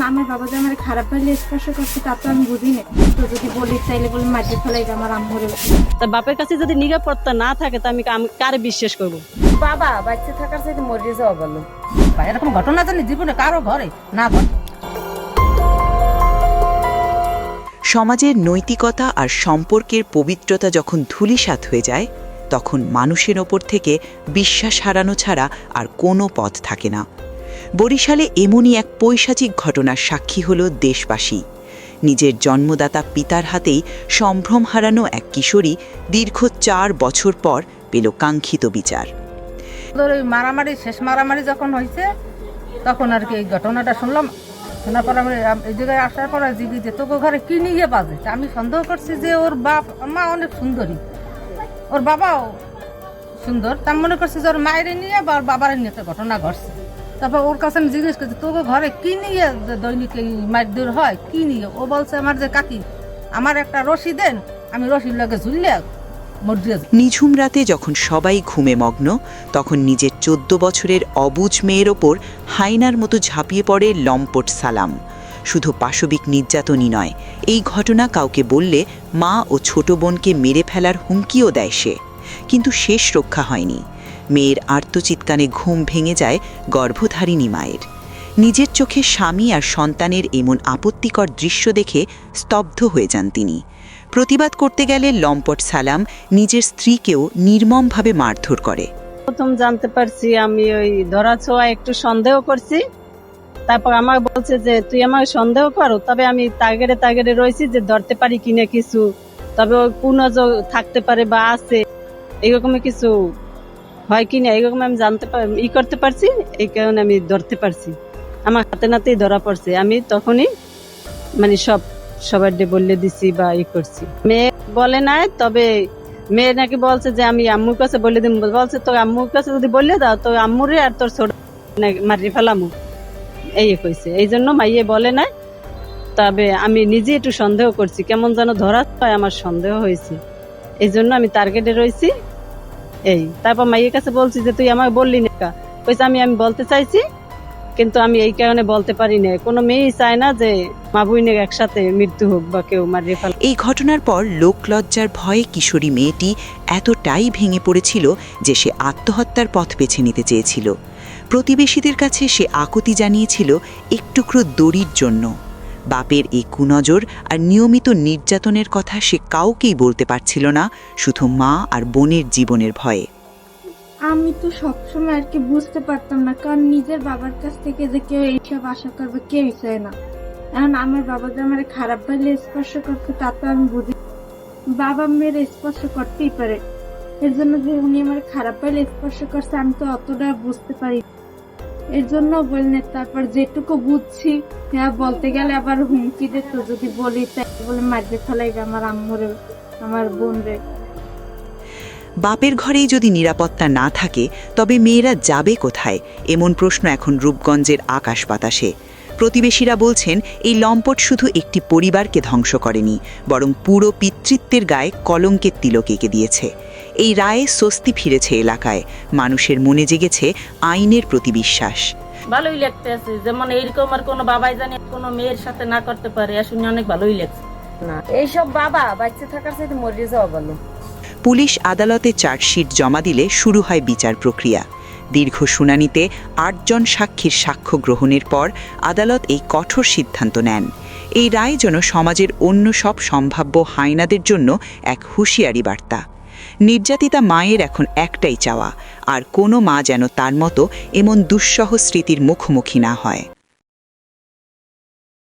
আমার বাবা যে আমার খারাপ ভাবে স্পর্শ করছে তা তো আমি বুঝি না। তো যদি বলি চাইলে বলে মাঝে ফেলাই আমার আম্মুরে। তা বাপের কাছে যদি নিরাপত্তা না থাকে তা আমি কারে বিশ্বাস করব? বাবা বাচ্চা থাকার চাইতে মরে যাওয়া ভালো। এরকম ঘটনা জানি জীবনে কারো ঘরে না ঘটে। সমাজের নৈতিকতা আর সম্পর্কের পবিত্রতা যখন ধূলিসাৎ হয়ে যায় তখন মানুষের ওপর থেকে বিশ্বাস হারানো ছাড়া আর কোনো পথ থাকে না। বরিশালে এমনই এক পৈশাচিক ঘটনার সাক্ষী হল দেশবাসী। নিজের জন্মদাতা পিতার হাতেই সম্ভ্রম হারানো এক কিশোরী দীর্ঘ 4 বছর পর পেল কাঙ্ক্ষিত বিচার। ওই মারামারি শেষ মারামারি যখন হয়েছে তখন আর কি এই ঘটনাটা শুনলাম। শোনার পর আমি এই জায়গায় আসার পর জিজ্ঞেস যে তোকে ঘরে কি নিয়ে বাজে। আমি সন্দেহ করছি যে ওর বাপ মা অনেক সুন্দরী, ওর বাবাও সুন্দর। তা মনে করছি যে ওর মায়ের নিয়ে বা ওর বাবার নিয়ে একটা ঘটনা ঘটছে। তারপর ওর কাছে আমি জিজ্ঞেস করছি তোকে ঘরে কি নিয়ে দৈনিক এই মারধর হয়, কি নিয়ে? ও বলছে আমার যে কাকি আমার একটা রশি দেন, আমি রশির লগে ঝুললে মরিয়ে যাই। নিঝুম রাতে যখন সবাই ঘুমে মগ্ন তখন নিজের 14 বছরের অবুঝ মেয়ের ওপর হায়নার মতো ঝাঁপিয়ে পড়ে লম্পট সালাম। শুধু পাশবিক নির্যাতনই নয়, এই ঘটনা কাউকে বললে মা ও ছোট বোনকে মেরে ফেলার হুমকিও দেয় সে। কিন্তু শেষ রক্ষা হয়নি। মেয়ের আর্তচিৎকারে ঘুম ভেঙে যায় গর্ভধারিণী মায়ের। নিজের চোখে স্বামী আর সন্তানের এমন আপত্তিকর দৃশ্য দেখে স্তব্ধ হয়ে যান তিনি। প্রতিবাদ করতে গেলে লম্পট সালাম নিজের স্ত্রীকেও নির্মমভাবে মারধর করে। প্রথম জানতে পারছি আমি ওই ধরা ছোঁয়া একটু সন্দেহ করছি। তারপর আমাকে বলছে যে তুই আমাকে সন্দেহ করো, তবে আমি তাগেরে রয়েছি যে ধরতে পারি কিনা কিছু, তবে ওই কুনজর থাকতে পারে বা আছে এরকমই কিছু হয় কিনা এরকম আমি জানতে করতে পারছি। এই কারণে আমি ধরতে পারছি, আমার হাতে নাতেই ধরা পড়ছে। আমি তখনই মানে সবার বললে দিছি বা করছি। মেয়ে বলে নাই, তবে মেয়ে নাকি বলছে যে আমি আম্মুর কাছে বলে দিন। বলছে তোর আম্মুর কাছে যদি বললে দাও তোর আম্মুরে আর তোর ছোট মারি ফেলামু, এই কইছে। এই জন্য মাইয়ে বলে নাই, তবে আমি নিজে একটু সন্দেহ করছি, কেমন যেন ধরা হয় আমার সন্দেহ হয়েছে। এই জন্য আমি টার্গেটে রয়েছি। এই তারপর মাইয়ের কাছে বলছি যে তুই আমাকে বললি না, কইছে আমি বলতে চাইছি কিন্তু আমি এই কারণে বলতে পারি না। কোনো মেয়েই চায় না যে মা বোনের একসাথে মৃত্যু হোক বা কেউ মারিয়ে ফেলে। এই ঘটনার পর লোকলজ্জার ভয়ে কিশোরী মেয়েটি এতটাই ভেঙে পড়েছিল যে সে আত্মহত্যার পথ বেছে নিতে চেয়েছিল। প্রতিবেশীদের কাছে সে আকুতি জানিয়েছিল একটুকরো দড়ির জন্য। বাপের এই কুনজর আর নিয়মিত নির্যাতনের কথা সে কাউকেই বলতে পারছিল না, শুধু মা আর বোনের জীবনের ভয়ে। আমি তো সবসময় আর কি বুঝতে পারতাম না, কারণ নিজের বাবার কাছ থেকে যে কেউ এইসব আশা করবে কেউই চায় না। এখন আমার বাবা যে আমার খারাপ ভাবে স্পর্শ করছে তা তো আমি বুঝি। বাবা মেয়ের স্পর্শ করতেই পারে, এর জন্য যে উনি আমার খারাপ ভাবে স্পর্শ করছে আমি তো অতটা বুঝতে পারি। এর জন্য বললেন, তারপর যেটুকু বুঝছি হ্যাঁ বলতে গেলে আবার হুমকি দিত, যদি বলি তাই বলে মারতে ফেলাইবে আমার আম্মুরে আমার বোন রে। বাপের ঘরেই যদি নিরাপত্তা না থাকে তবে মেয়েরা যাবে কোথায়, এমন প্রশ্ন এখন রূপগঞ্জের আকাশ বাতাসে। প্রতিবেশীরা বলছেন এই লম্পট শুধু একটি পরিবারকে ধ্বংস করেনি, বরং পুরো পিতৃত্বের গায়ে কলঙ্কের তিলক এঁকে দিয়েছে। এই রায়ে স্বস্তি ফিরেছে এলাকায়, মানুষের মনে জেগেছে আইনের প্রতি বিশ্বাস। ভালোই লাগতে আছে, যেমন এইরকম আর কোনো বাবাই জানি কোনো মেয়ের সাথে না করতে পারে, শুনে অনেক ভালোই লাগছে। না এইসব বাবা বাচ্চা থাকার চাইতে মরে যাওয়া ভালো। পুলিশ আদালতে চার্জশিট জমা দিলে শুরু হয় বিচার প্রক্রিয়া। দীর্ঘ শুনানিতে 8 জন সাক্ষীর সাক্ষ্য গ্রহণের পর আদালত এই কঠোর সিদ্ধান্ত নেন। এই রায় যেন সমাজের অন্য সব সম্ভাব্য হায়নাদের জন্য এক হুঁশিয়ারি বার্তা। নির্যাতিতা মায়ের এখন একটাই চাওয়া, আর কোনো মা যেন তার মতো এমন দুঃসহ স্মৃতির মুখোমুখি না হয়।